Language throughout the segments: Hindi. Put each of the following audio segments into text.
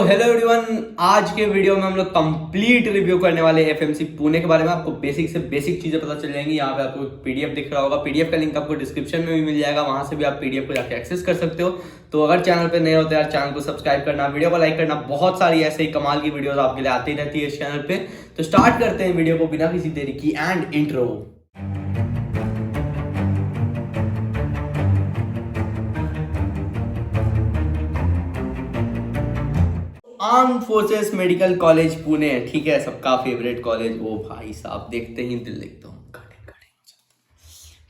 हेलो एवरीवन, आज के वीडियो में हम लोग कंप्लीट रिव्यू करने वाले एफएमसी पुणे के बारे में। आपको बेसिक से बेसिक चीजें पता चल जाएंगी। यहाँ पे आपको पीडीएफ दिख रहा होगा, पीडीएफ का लिंक आपको डिस्क्रिप्शन में भी मिल जाएगा, वहां से भी आप पीडीएफ को जाके एक्सेस कर सकते हो। तो अगर चैनल पे नए होते हैं, चैनल को सब्सक्राइब करना, वीडियो को लाइक करना। बहुत सारी ऐसे ही कमाल की वीडियोस आपके लिए आती रहती है इस चैनल पे। तो स्टार्ट करते हैं वीडियो को बिना किसी देरी की and intro. Armed forces medical college Pune, ठीक है, सबका फेवरेट कॉलेज। ओ भाई साहब, देखते ही दिल एकदम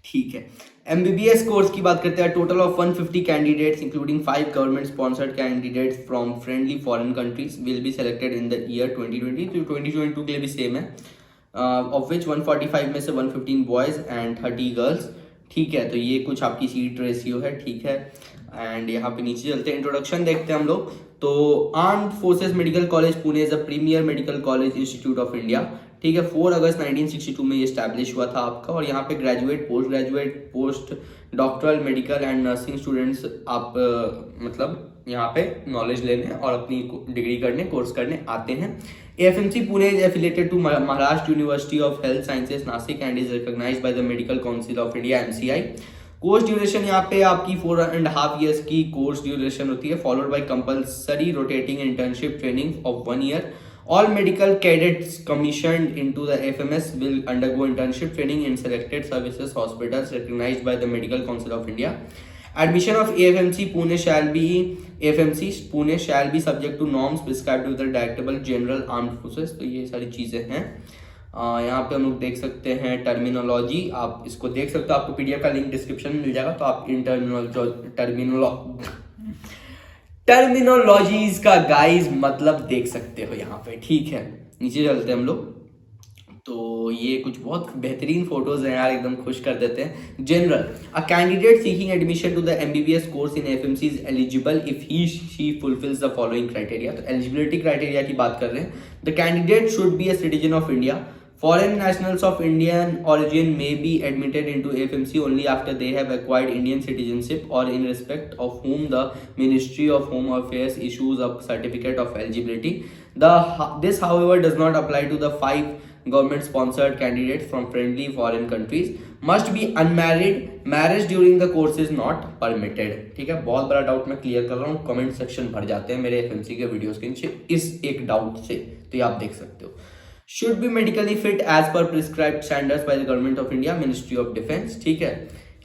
ठीक है। एमबीबीएस कोर्स की बात करते हैं। Total of 150 candidates including 5 government sponsored candidates from friendly foreign countries will be selected in the year 2020। तो 2022 के लिए भी सेम है। ऑफ विच 145 में से 115 बॉयज एंड 30 गर्ल्स, ठीक है। तो ये कुछ आपकी सीट रेशियो है, ठीक है। एंड यहाँ पे नीचे चलते हैं, इंट्रोडक्शन देखते हैं हम लोग। तो armed forces medical college Pune is a premier medical college institute of India, ठीक है। 4 अगस्त 1962 में ये स्टैब्लिश हुआ था आपका। और यहाँ पे graduate, post doctoral, medical and nursing students आप मतलब यहाँ पे नॉलेज लेने और अपनी डिग्री करने, कोर्स करने आते हैं। AFMC Pune is affiliated to Maharashtra university of health sciences Nashik and is recognised by the medical council of India MCI. Course duration यहाँ पे आपकी 4.5 years की कोर्स ड्यूरेशन होती है, followed by compulsory rotating internship training of 1 year. All medical cadets commissioned into the FMS will undergo internship training in selected services hospitals recognized by the Medical Council of India. Admission of AFMC Pune shall be subject to norms prescribed to the Directorate General Armed Forces. तो ये सारी चीजें हैं। यहाँ पे हम लोग देख सकते हैं टर्मिनोलॉजी, आप इसको देख सकते हो, आपको पीडीएफ का लिंक डिस्क्रिप्शन में मिल जाएगा। तो आप इन टर्मिनोलॉजीज का गाइस मतलब देख सकते हो यहाँ पे, ठीक है। नीचे चलते हैं हम लोग। तो ये कुछ बहुत बेहतरीन फोटोज हैं यार, एकदम खुश कर देते हैं। General, a candidate seeking admission to the MBBS course in FMC is eligible if he she fulfils the following criteria. तो एलिजिबिलिटी क्राइटेरिया की बात कर रहे हैं। The candidate should be a citizen of India. Foreign nationals of Indian origin may be admitted into AFMC only after they have acquired Indian citizenship or in respect of whom the Ministry of Home Affairs issues a certificate of eligibility. This, however, does not apply to the 5 government-sponsored candidates from friendly foreign countries. Must be unmarried. Marriage during the course is not permitted. ठीक है, बहुत बड़ा डाउट मैं क्लियर कर रहा हूँ। कमेंट सेक्शन भर जाते हैं मेरे एफएमसी के वीडियोस के नीचे इस एक डाउट से, तो ये आप देख सकते हो। Should be medically fit as per prescribed standards by the Government of India, Ministry of Defence, ठीक है।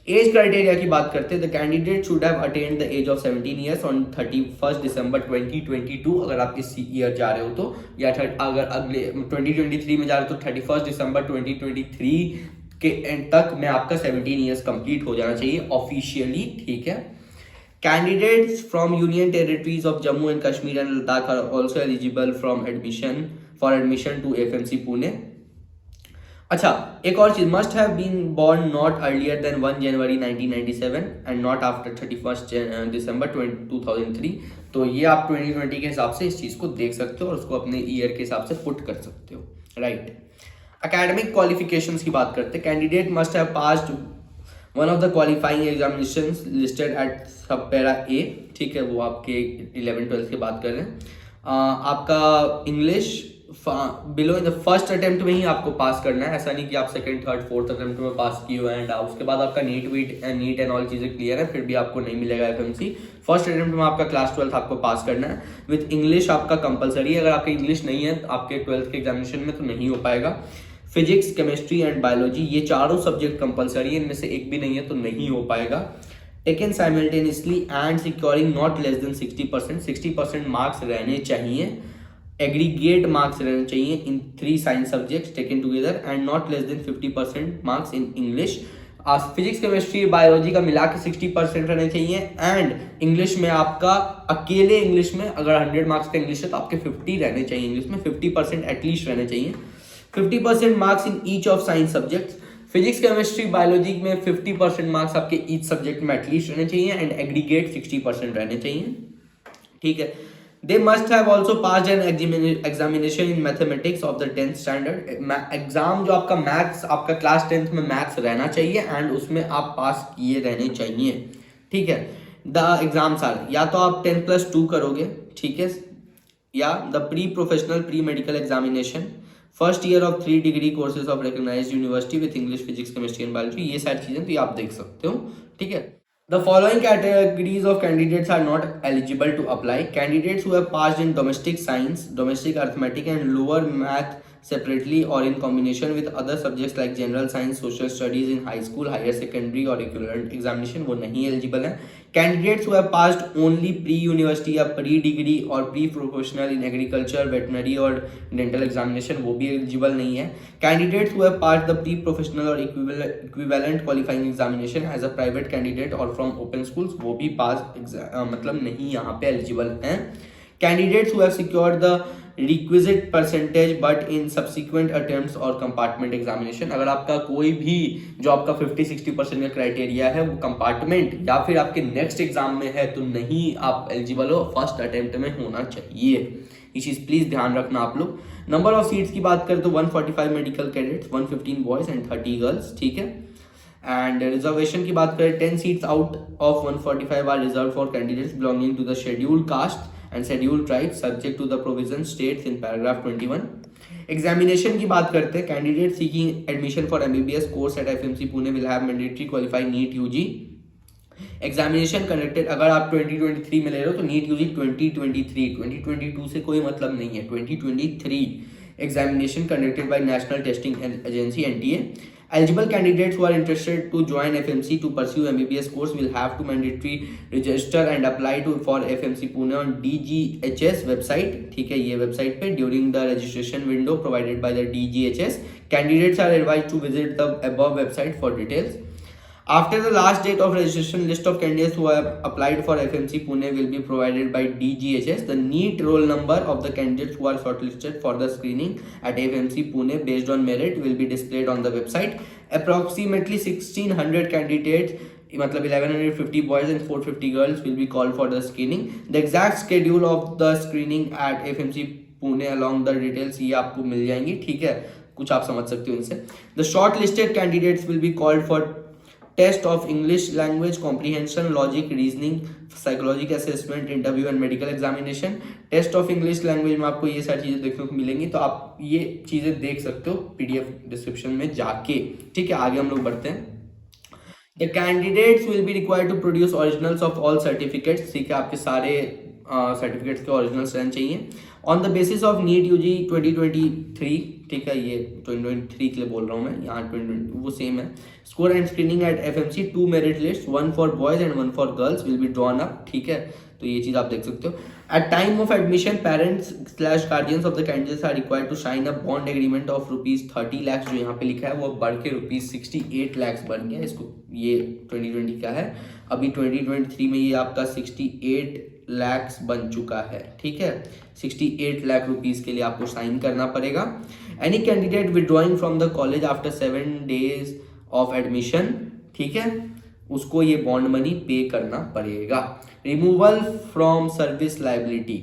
एज क्राइटेरिया की बात करते हैं। The candidate should have attend the age of 17 years on 31 December 2022। अगर आप इस ईयर जा रहे हो तो, या अगर अगले 2023 में जा रहे हो तो 31 दिसंबर 2023 के एंड तक में आपका 17 years कंप्लीट हो जाना चाहिए ऑफिशियली, ठीक है। Candidates from union territories of Jammu and Kashmir and Ladakh are also eligible for admission to FMC Pune. अच्छा, एक और चीज, must have been born not earlier than 1 January 1997 and not after 31 December 2003। तो ये आप 2020 के हिसाब से इस चीज को देख सकते हो और उसको अपने ईयर के हिसाब से पुट कर सकते हो, राइट। एकेडमिक क्वालिफिकेशंस की बात करते हैं। Candidate must have passed one of the qualifying examinations listed at सब पैरा ए, ठीक है। वो आपके 11-12 की बात कर रहे हैं। आपका English below in the first attempt में ही आपको पास करना है, ऐसा नहीं कि आप सेकंड, थर्ड, फोर्थ अटेम्प्ट में पास किए हो एंड उसके बाद आपका नीट एंड ऑल चीजें क्लियर है, फिर भी आपको नहीं मिलेगा एफएमसी। फर्स्ट अटेम्प्ट में आपका क्लास 12 आपको पास करना है। विथ इंग्लिश आपका कंपलसरी है। अगर आपका इंग्लिश नहीं है आपके 12th के एग्जामिनेशन में तो नहीं हो पाएगा। फिजिक्स, केमिस्ट्री एंड बायोलॉजी, ये चारों सब्जेक्ट कंपलसरी है, इनमें से एक भी नहीं है तो नहीं हो पाएगा। Taken simultaneously and securing not less than 60%, 60% marks रहने चाहिए। एग्रीगेट मार्क्स रहने चाहिए इन 3 science subjects taken together and not less than 50% marks in English. Physics, chemistry, biology का मिला के 60% रहने चाहिए। एंड इंग्लिश में आपका अकेले इंग्लिश में अगर 100 मार्क्स का इंग्लिश है तो आपके 50 रहने चाहिए इंग्लिश में, 50% एटलीस्ट रहने चाहिए। 50% marks in each of science subjects. Physics, chemistry, biology में 50% मार्क्स आपके ईच सब्जेक्ट में एटलीस्ट रहने चाहिए एंड एग्रीगेट 60% रहने चाहिए, ठीक है। They must have also passed an examination in mathematics of the 10th standard. Exam जो आपका मैथ्स, आपका क्लास 10th में मैथ्स रहना चाहिए एंड उसमें आप पास किए रहने चाहिए, ठीक है। द एग्जाम्स आर, या तो आप 10+2 करोगे, ठीक है, या the pre professional pre medical examination, first year of 3 degree courses of recognised university with English, physics, chemistry and biology, ये सारी चीजें तो ये आप देख सकते हो, ठीक है। The following categories of candidates are not eligible to apply: candidates who have passed in domestic science, domestic arithmetic and lower math separately or in combination with other subjects like general science, social studies in high school, higher secondary or equivalent examination, वो नहीं एलिजिबल है। Candidates who have passed only pre university या pre degree और pre professional in agriculture, veterinary और dental examination, वो भी एलिजिबल नहीं है। Candidates who have passed the pre professional और equivalent qualifying examination as a private candidate or from open schools, वो भी पास मतलब नहीं यहाँ पे एलिजिबल हैं। Candidates who have secured the requisite percentage but in subsequent attempts or compartment examination, अगर आपका कोई भी जो आपका 50-60% का क्राइटेरिया है वो कंपार्टमेंट या फिर आपके नेक्स्ट एग्जाम में है तो नहीं आप एलिजिबल हो, फर्स्ट अटेम्प्ट में होना चाहिए। ये चीज़ प्लीज़ ध्यान रखना आप लोग। नंबर ऑफ सीट्स की बात करें तो 145 medical cadets, 115 boys and 30 girls, ठीक है। एंड रिजर्वेशन की बात करें 10 seats out of 145 are reserve for candidates belonging to the scheduled caste and scheduled tribes subject to the provisions states in paragraph 21. Examination की बात करते हैं, candidate seeking admission for MBBS course at FMC Pune will have mandatory qualified NEET UG examination conducted. अगर आप 2023 में ले रहे हो तो नीट यूजी 2023, 2022 से कोई मतलब नहीं है, 2023 examination conducted by national testing agency NTA. Eligible candidates who are interested to join FMC to pursue MBBS course will have to mandatory register and apply for FMC Pune on DGHS website, ठीक है, ये वेबसाइट पे during the registration window provided by the DGHS. Candidates are advised to visit the above website for details. After the last date of registration, list of candidates who have applied for FMC Pune will be provided by DGHS. The NEET roll number of the candidates who are shortlisted for the screening at FMC Pune based on merit will be displayed on the website. Approximately 1600 candidates, मतलब 1150 boys and 450 girls will be called for the screening. The exact schedule of the screening at FMC Pune along the details ये आपको मिल जाएंगी, ठीक है, कुछ आप समझ सकते हो इनसे। The shortlisted candidates will be called for test of English language comprehension, logic, reasoning, psychologic assessment, interview and medical examination. Test of English language में आपको ये सारी चीज़ें देखने को मिलेंगी, तो आप ये चीज़ें देख सकते हो पीडीएफ डिस्क्रिप्शन में जाके, ठीक है। आगे हम लोग बढ़ते हैं। The candidates will be required to produce originals of all certificates, ठीक है, आपके सारे सर्टिफिकेट्स के ओरिजिनल्स रहने चाहिए। On the basis of NEET UG 2023, ठीक है, ये 2023 के लिए बोल रहा हूँ मैं, यहाँ 2020 वो सेम है। Score and screening at FMC, 2 merit list, 1 for boys and 1 for girls will be drawn up, ठीक है, तो ये चीज़ आप देख सकते हो। At time of admission parents / guardians of the candidates are required to sign a bond agreement of ₹30 lakh, जो यहाँ पे लिखा है वो बढ़ के ₹68 लाख बन गया। इसको ये 2020 का है, अभी 2023 में ये आपका 68 लाख बन चुका है, ठीक है। 68 लाख रुपीस के लिए आपको साइन करना पड़ेगा। Any candidate withdrawing from the college after 7 days of admission, ठीक है, उसको ये बॉन्ड मनी पे करना पड़ेगा। Removal from service liability,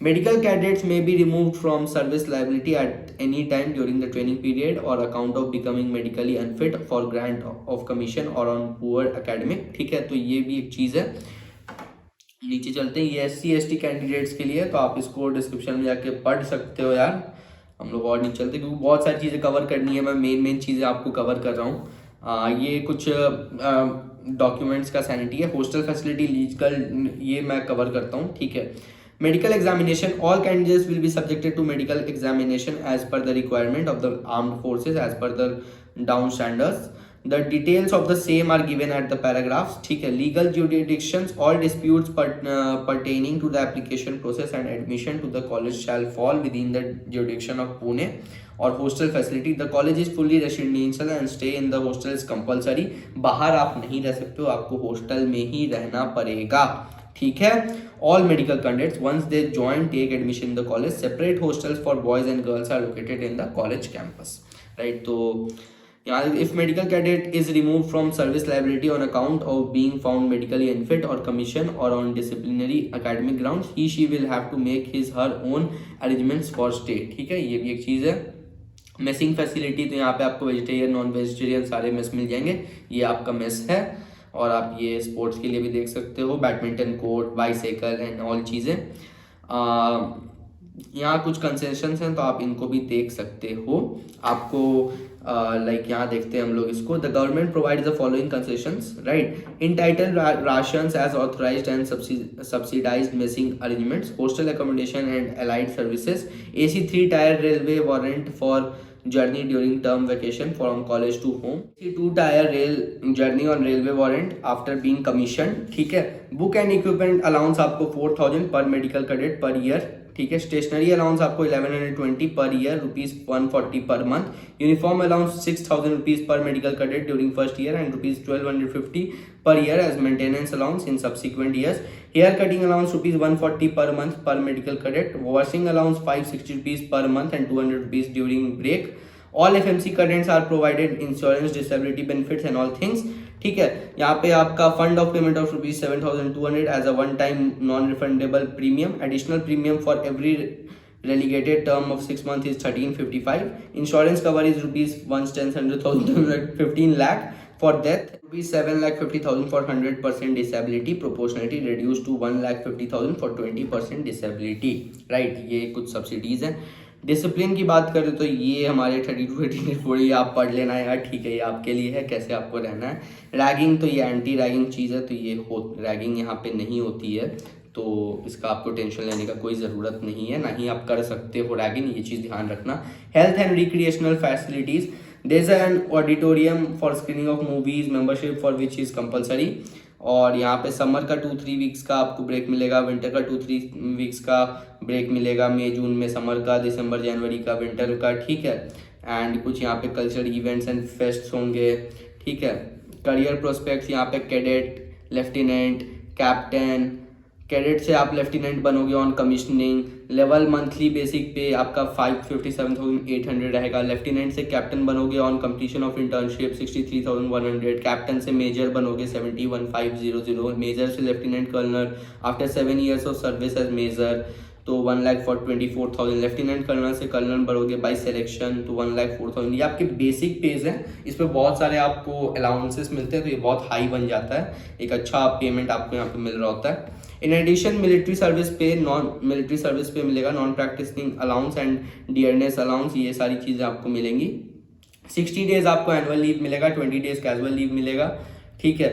medical cadets में be removed from service liability at any time during the training period और account of becoming medically unfit for grant of commission और ऑन पुअर एकेडमिक, ठीक है, तो ये भी एक चीज़ है। नीचे चलते हैं, ये SC/ST कैंडिडेट्स के लिए, तो आप इसको डिस्क्रिप्शन में जाके पढ़ सकते हो यार, हम लोग और नहीं चलते क्योंकि बहुत सारी चीज़ें कवर करनी है, मैं मेन चीज़ें आपको कवर कर रहा हूँ। ये कुछ डॉक्यूमेंट्स का सैनिटी है, हॉस्टल फैसिलिटी, लीगल, ये मैं कवर करता हूँ, ठीक है। Medical examination, all candidates will be subjected to medical examination as per the requirement of the armed forces as per the down standards. The details of the same are given at the paragraphs, ठीक है। Legal jurisdictions, all disputes pertaining to the application process and admission to the college shall fall within the jurisdiction of Pune. और hostel facility, the college is fully residential and stay in the hostel is compulsory. बाहर आप नहीं रह सकते हो, आपको hostel में ही रहना पड़ेगा, ठीक है। All medical candidates once they join take admission in the college, separate hostels for boys and girls are located in the college campus, right? तो if medical cadet is removed from service liability on account of being found medically unfit or commission or on disciplinary academic grounds, she will have to make her own arrangements for stay, ठीक है, ये भी एक चीज़ है। मेसिंग फैसिलिटी, तो यहाँ पे आपको वेजिटेरियन नॉन वेजिटेरियन सारे मेस मिल जाएंगे, ये आपका मेस है। और आप ये स्पोर्ट्स के लिए भी देख सकते हो, badminton court, bicycle and all चीज़ें। यहाँ कुछ कंसेशंस हैं तो आप इनको भी देख सकते हो। आपको लाइक यहाँ देखते हैं हम लोग इसको, the government provides the following concessions, right, entitled rations as authorised and subsidised messing arrangements, hostel accommodation and allied services, AC 3-tier railway warrant for journey during term vacation from college to home, 2-tier rail journey on railway warrant after being commissioned, ठीक है। बुक एंड इक्विपमेंट अलाउंस आपको 4000 पर मेडिकल कैडेट पर ईयर, ठीक है। स्टेशनरी अलाउंस आपको 1120 per year, ₹140 per month. Uniform allowance 6000 rupees per medical cadet during first year and ₹1250 per year as maintenance allowance in subsequent years. Hair cutting allowance ₹140 per month per medical cadet. Washing allowance ₹560 per month and ₹200 during break. All FMC cadets are provided insurance, disability benefits and all things. ठीक है। यहाँ पे आपका fund of payment of ₹7,200 as a one time non refundable premium. Additional premium for every relegated term of 6 months is 1355. Insurance cover is ₹1,10,000 15 lakh for death, ₹7,50,000 for 100% disability, proportionality reduced to 1,50,000 for 20% disability, right। ये कुछ सब्सिडीज हैं। डिसिप्लिन की बात करें तो ये हमारे 32 18 आप पढ़ लेना यार, ठीक है, ये आपके लिए है कैसे आपको रहना है। रैगिंग तो ये एंटी रैगिंग चीज़ है, तो ये रैगिंग यहाँ पे नहीं होती है, तो इसका आपको टेंशन लेने का कोई ज़रूरत नहीं है, ना ही आप कर सकते हो रैगिंग, ये चीज़ ध्यान रखना। Health and recreational facilities, there is an auditorium for screening of movies, membership for which is compulsory. और यहाँ पे समर का 2-3 वीक्स का आपको ब्रेक मिलेगा, विंटर का 2-3 वीक्स का ब्रेक मिलेगा, मई जून में समर का, दिसंबर जनवरी का विंटर का, ठीक है। एंड कुछ यहाँ पे कल्चरल इवेंट्स एंड फेस्ट्स होंगे, ठीक है। करियर प्रोस्पेक्ट्स यहाँ पे कैडेट, लेफ्टिनेंट, कैप्टन, कैडेट से आप लेफ्टिनेंट बनोगे on commissioning level. Monthly basic pay आपका 57,800 रहेगा। लेफ्टिनेंट से कैप्टन बनोगे on completion of internship 63,100। Captain से मेजर बनोगे 71,500। मेजर से lieutenant colonel after 7 years of service as major तो 1,24,000। लेफ्टिनेंट कर्नल से कर्नल बढ़ोगे बाई सिलेक्शन तो 1,04,000। ये आपके बेसिक पेज हैं, इस पर बहुत सारे आपको अलाउंसेस मिलते हैं, तो ये बहुत हाई बन जाता है, एक अच्छा पेमेंट आपको यहाँ पे मिल रहा होता है। In addition military service pay, non military service pay मिलेगा non practising allowance and dearness allowance, ये सारी चीज़ें आपको मिलेंगी। 60 डेज आपको एनुअल लीव मिलेगा, 20 डेज कैजुअल लीव मिलेगा, ठीक है।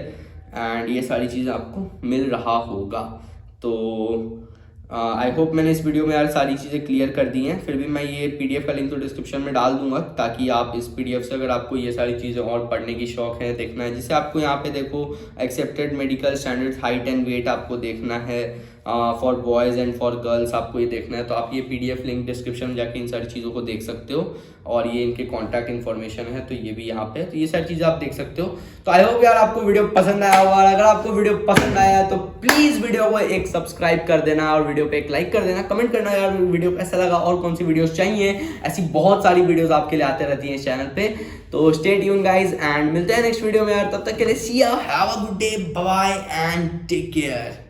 एंड ये सारी चीज़ें आपको मिल रहा होगा। तो आई होप मैंने इस वीडियो में यार सारी चीज़ें क्लियर कर दी हैं। फिर भी मैं ये PDF का लिंक तो डिस्क्रिप्शन में डाल दूंगा, ताकि आप इस PDF से अगर आपको ये सारी चीज़ें और पढ़ने की शौक है, देखना है, जिससे आपको यहाँ पे देखो accepted medical standards, height and weight आपको देखना है, for boys and for girls आपको ये देखना है, तो आप ये PDF लिंक डिस्क्रिप्शन में जाके इन सारी चीज़ों को देख सकते हो। और ये इनके कॉन्टैक्ट इन्फॉर्मेशन है, तो ये भी यहाँ पे, तो ये सारी चीज़ें आप देख सकते हो। तो आई होप यार आपको वीडियो पसंद आया होगा, अगर आपको वीडियो पसंद आया तो प्लीज़ वीडियो को एक सब्सक्राइब कर देना और वीडियो पे एक लाइक कर देना। कमेंट करना यार वीडियो कैसा लगा और कौन सी वीडियोस चाहिए, ऐसी बहुत सारी वीडियोस आपके लिए आते रहती हैं इस चैनल पे। तो स्टे ट्यून गाइज एंड मिलते हैं नेक्स्ट वीडियो में यार, तब तक के लिए see you, have a good day, bye bye and take care.